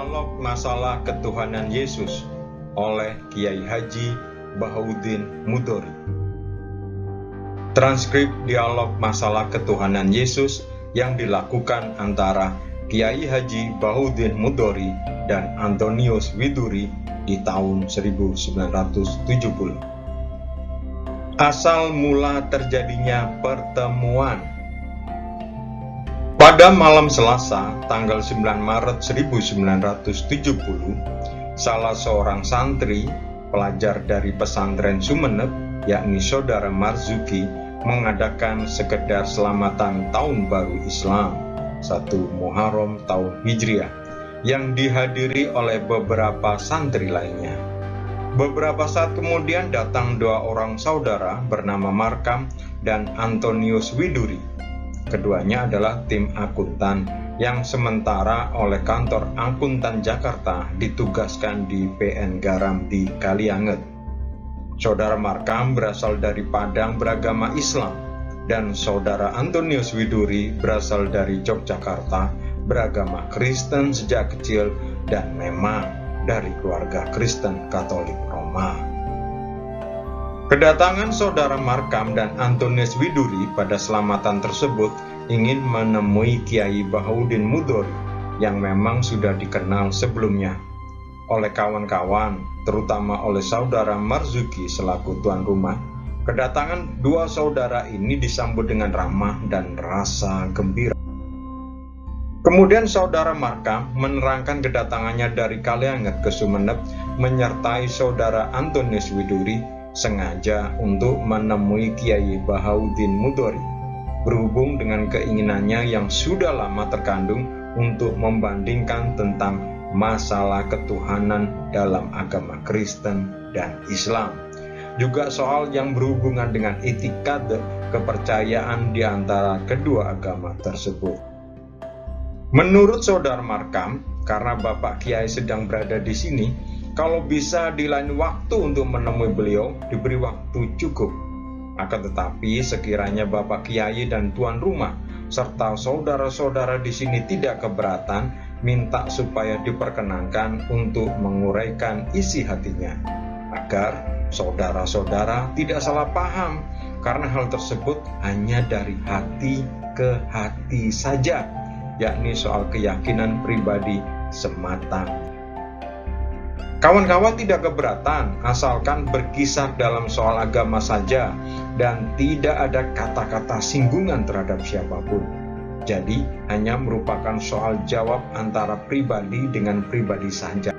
Dialog Masalah Ketuhanan Yesus oleh Kiai Haji Bahauddin Mudori. Transkrip dialog masalah ketuhanan Yesus yang dilakukan antara Kiai Haji Bahauddin Mudori dan Antonius Widuri di tahun 1970. Asal mula terjadinya pertemuan. Pada malam Selasa, tanggal 9 Maret 1970, salah seorang santri, pelajar dari pesantren Sumeneb, yakni Saudara Marzuki, mengadakan sekedar selamatan Tahun Baru Islam 1 Muharram tahun Hijriah, yang dihadiri oleh beberapa santri lainnya. Beberapa saat kemudian datang dua orang saudara bernama Markam dan Antonius Widuri. Keduanya adalah tim akuntan yang sementara oleh kantor akuntan Jakarta ditugaskan di PN Garam di Kalianget. Saudara Markam berasal dari Padang beragama Islam dan saudara Antonius Widuri berasal dari Yogyakarta beragama Kristen sejak kecil dan memang dari keluarga Kristen Katolik Roma. Kedatangan saudara Markam dan Antonius Widuri pada selamatan tersebut ingin menemui Kiai Bahauddin Mudori yang memang sudah dikenal sebelumnya oleh kawan-kawan, terutama oleh saudara Marzuki selaku tuan rumah. Kedatangan dua saudara ini disambut dengan ramah dan rasa gembira. Kemudian saudara Markam menerangkan kedatangannya dari Kalianget ke Sumeneb menyertai saudara Antonius Widuri sengaja untuk menemui Kiai Bahauddin Mudori, berhubung dengan keinginannya yang sudah lama terkandung untuk membandingkan tentang masalah ketuhanan dalam agama Kristen dan Islam. Juga soal yang berhubungan dengan etikade kepercayaan di antara kedua agama tersebut. Menurut saudara Markam, karena Bapak Kiai sedang berada di sini, kalau bisa di lain waktu untuk menemui beliau, diberi waktu cukup. Akan tetapi sekiranya Bapak Kiai dan tuan rumah serta saudara-saudara di sini tidak keberatan, minta supaya diperkenankan untuk menguraikan isi hatinya, agar saudara-saudara tidak salah paham, karena hal tersebut hanya dari hati ke hati saja, yakni soal keyakinan pribadi semata. Kawan-kawan tidak keberatan asalkan berkisar dalam soal agama saja dan tidak ada kata-kata singgungan terhadap siapapun. Jadi hanya merupakan soal jawab antara pribadi dengan pribadi saja.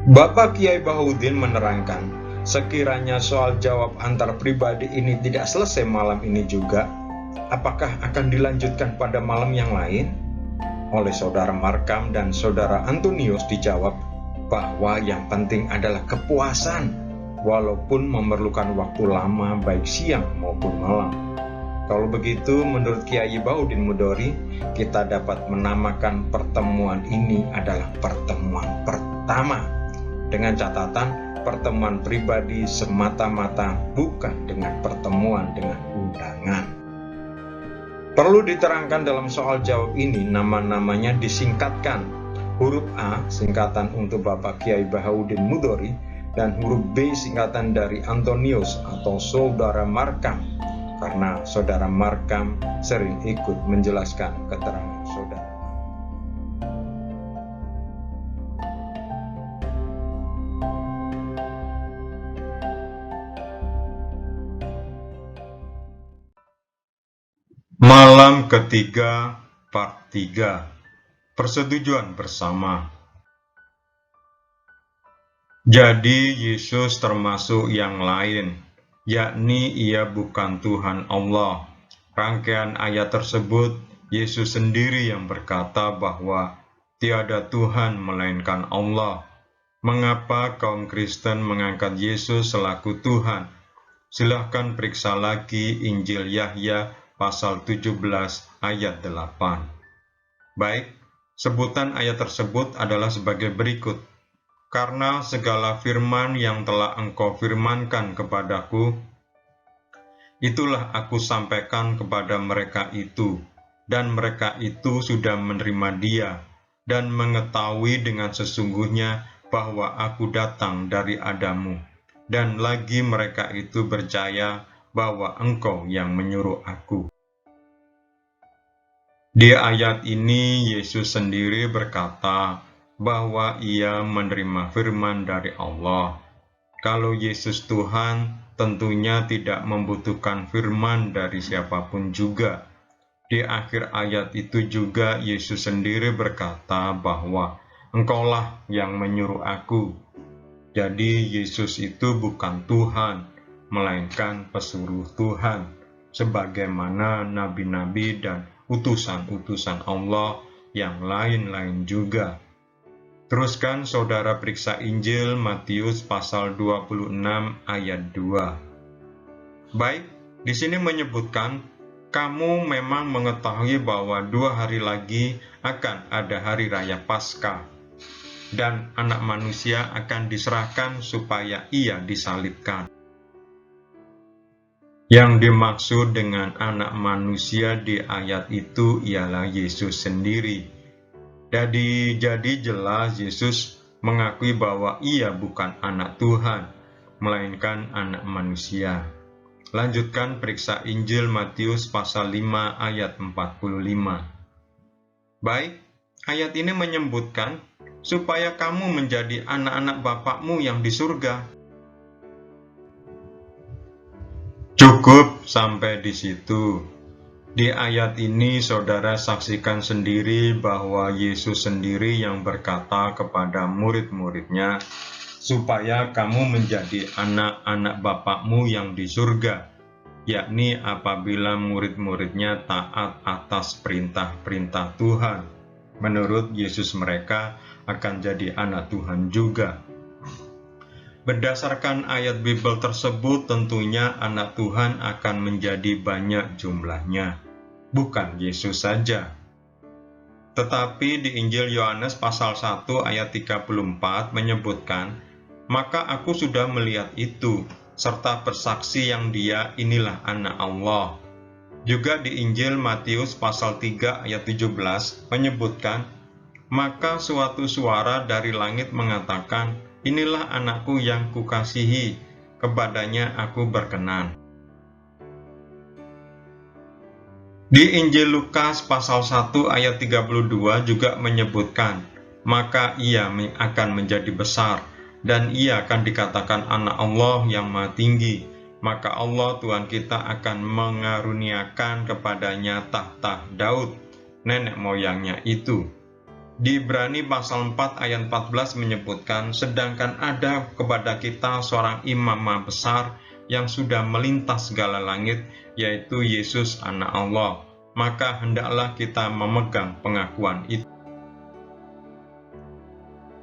Bapak Kiai Bahauddin menerangkan, sekiranya soal jawab antar pribadi ini tidak selesai malam ini juga, apakah akan dilanjutkan pada malam yang lain? Oleh saudara Markam dan saudara Antonius dijawab bahwa yang penting adalah kepuasan, walaupun memerlukan waktu lama baik siang maupun malam. Kalau begitu, menurut Kiai Bahauddin Mudori, kita dapat menamakan pertemuan ini adalah pertemuan pertama, dengan catatan pertemuan pribadi semata-mata, bukan dengan pertemuan dengan undangan. Perlu diterangkan dalam soal jawab ini, nama-namanya disingkatkan. Huruf A singkatan untuk Bapak Kiai Bahauddin Mudori dan huruf B singkatan dari Antonius atau saudara Markam, karena saudara Markam sering ikut menjelaskan keterangan saudara. Malam ketiga, part 3. Persetujuan bersama. Jadi Yesus termasuk yang lain, yakni ia bukan Tuhan Allah. Rangkaian ayat tersebut, Yesus sendiri yang berkata bahwa tiada Tuhan melainkan Allah. Mengapa kaum Kristen mengangkat Yesus selaku Tuhan? Silahkan periksa lagi Injil Yahya pasal 17 ayat 8. Baik, sebutan ayat tersebut adalah sebagai berikut. Karena segala firman yang telah engkau firmankan kepadaku, itulah aku sampaikan kepada mereka itu, dan mereka itu sudah menerima dia, dan mengetahui dengan sesungguhnya bahwa aku datang dari Adamu, dan lagi mereka itu percaya bahwa Engkau yang menyuruh aku. Di ayat ini, Yesus sendiri berkata bahwa ia menerima firman dari Allah. Kalau Yesus Tuhan, tentunya tidak membutuhkan firman dari siapapun juga. Di akhir ayat itu juga Yesus sendiri berkata bahwa Engkaulah yang menyuruh aku. Jadi Yesus itu bukan Tuhan, melainkan pesuruh Tuhan, sebagaimana nabi-nabi dan utusan-utusan Allah yang lain-lain juga. Teruskan saudara periksa Injil Matius pasal 26 ayat 2. Baik, di sini menyebutkan, kamu memang mengetahui bahwa 2 hari lagi akan ada hari raya Paskah, dan Anak Manusia akan diserahkan supaya ia disalibkan. Yang dimaksud dengan Anak Manusia di ayat itu ialah Yesus sendiri. Jadi jelas Yesus mengakui bahwa ia bukan anak Tuhan, melainkan anak manusia. Lanjutkan periksa Injil Matius pasal 5 ayat 45. Baik, ayat ini menyebutkan supaya kamu menjadi anak-anak Bapakmu yang di surga. Cukup sampai di situ. Di ayat ini saudara saksikan sendiri bahwa Yesus sendiri yang berkata kepada murid-muridnya, supaya kamu menjadi anak-anak Bapakmu yang di surga, yakni apabila murid-muridnya taat atas perintah-perintah Tuhan. Menurut Yesus mereka akan jadi anak Tuhan juga. Berdasarkan ayat Bible tersebut, tentunya anak Tuhan akan menjadi banyak jumlahnya, bukan Yesus saja. Tetapi di Injil Yohanes pasal 1 ayat 34 menyebutkan, maka aku sudah melihat itu, serta bersaksi yang dia inilah anak Allah. Juga di Injil Matius pasal 3 ayat 17 menyebutkan, maka suatu suara dari langit mengatakan, inilah anakku yang kukasihi, kepadanya aku berkenan. Di Injil Lukas pasal 1 ayat 32 juga menyebutkan, maka ia akan menjadi besar, dan ia akan dikatakan anak Allah yang Maha Tinggi. Maka Allah Tuhan kita akan mengaruniakan kepadanya tahta Daud, nenek moyangnya itu. Di Ibrani pasal 4 ayat 14 menyebutkan, sedangkan ada kepada kita seorang imam maha besar yang sudah melintas segala langit, yaitu Yesus anak Allah. Maka hendaklah kita memegang pengakuan itu.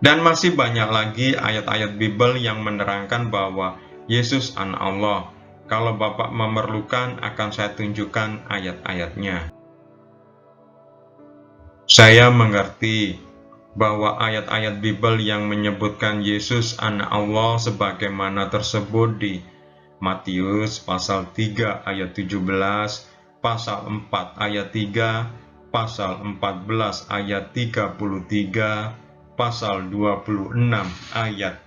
Dan masih banyak lagi ayat-ayat Bible yang menerangkan bahwa Yesus anak Allah. Kalau Bapak memerlukan, akan saya tunjukkan ayat-ayatnya. Saya mengerti bahwa ayat-ayat Bible yang menyebutkan Yesus anak Allah sebagaimana tersebut di Matius pasal 3 ayat 17, pasal 4 ayat 3, pasal 14 ayat 33, pasal 26 ayat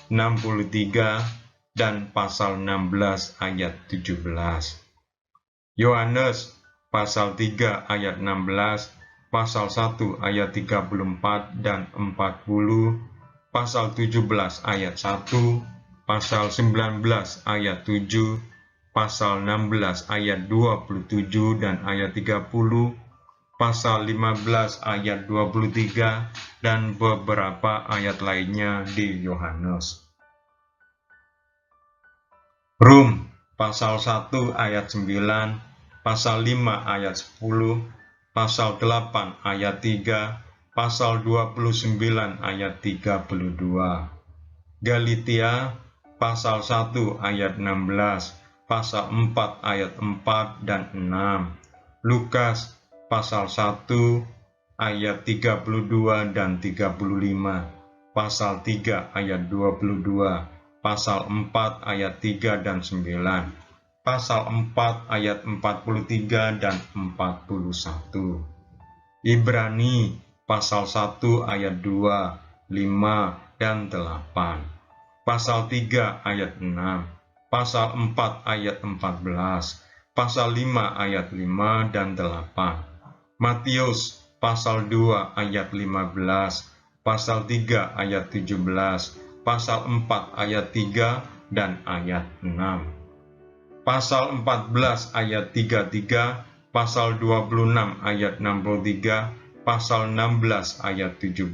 63, dan pasal 16 ayat 17. Yohanes pasal 3 ayat 16, pasal 1 ayat 34 dan 40, pasal 17 ayat 1, pasal 19 ayat 7, pasal 16 ayat 27 dan ayat 30, pasal 15 ayat 23, dan beberapa ayat lainnya di Yohanes. Rum pasal 1 ayat 9, pasal 5 ayat 10, pasal 8 ayat 3, pasal 29 ayat 32. Galatia pasal 1 ayat 16, pasal 4 ayat 4 dan 6. Lukas pasal 1 ayat 32 dan 35, pasal 3 ayat 22, pasal 4 ayat 3 dan 9, pasal 4 ayat 43 dan 41. Ibrani pasal 1 ayat 2, 5, dan 8, pasal 3 ayat 6, pasal 4 ayat 14, pasal 5 ayat 5 dan 8, Matius pasal 2 ayat 15, pasal 3 ayat 17, pasal 4 ayat 3 dan ayat 6, pasal 14 ayat 33, pasal 26 ayat 63, pasal 16 ayat 17,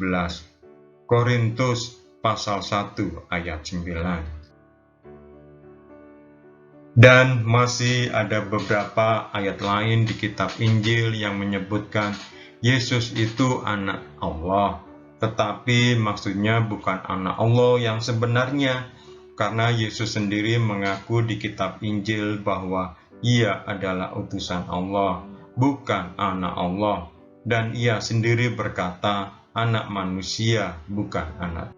Korintus pasal 1 ayat 9. Dan masih ada beberapa ayat lain di kitab Injil yang menyebutkan Yesus itu anak Allah, tetapi maksudnya bukan anak Allah yang sebenarnya, karena Yesus sendiri mengaku di kitab Injil bahwa ia adalah utusan Allah, bukan anak Allah, dan ia sendiri berkata anak manusia, bukan anak.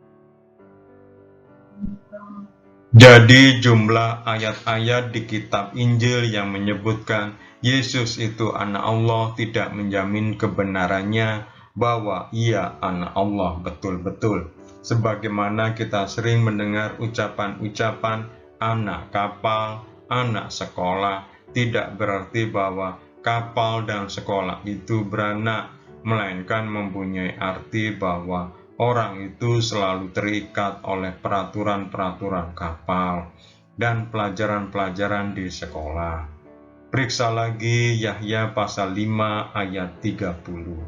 Jadi jumlah ayat-ayat di kitab Injil yang menyebutkan Yesus itu anak Allah tidak menjamin kebenarannya bahwa ia anak Allah betul-betul. Sebagaimana kita sering mendengar ucapan-ucapan anak kapal, anak sekolah, tidak berarti bahwa kapal dan sekolah itu beranak, melainkan mempunyai arti bahwa orang itu selalu terikat oleh peraturan-peraturan kapal dan pelajaran-pelajaran di sekolah. Periksa lagi Yahya pasal 5 ayat 30.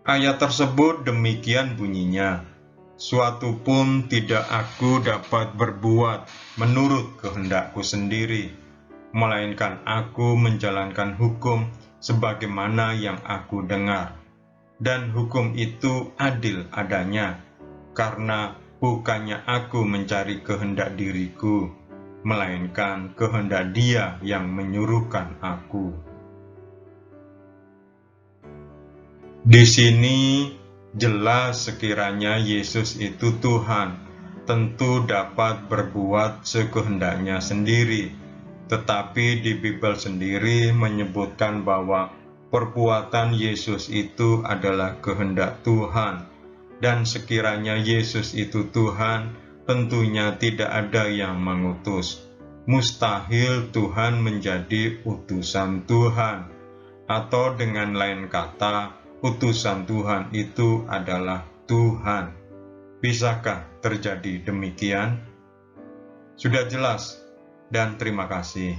Ayat tersebut demikian bunyinya, "Suatu pun tidak aku dapat berbuat menurut kehendakku sendiri, melainkan aku menjalankan hukum sebagaimana yang aku dengar. Dan hukum itu adil adanya, karena bukannya aku mencari kehendak diriku, melainkan kehendak Dia yang menyuruhkan aku." Di sini jelas sekiranya Yesus itu Tuhan, tentu dapat berbuat sekehendaknya sendiri. Tetapi di Bible sendiri menyebutkan bahwa perbuatan Yesus itu adalah kehendak Tuhan, dan sekiranya Yesus itu Tuhan, tentunya tidak ada yang mengutus. Mustahil Tuhan menjadi utusan Tuhan, atau dengan lain kata, utusan Tuhan itu adalah Tuhan. Bisakah terjadi demikian? Sudah jelas, dan terima kasih.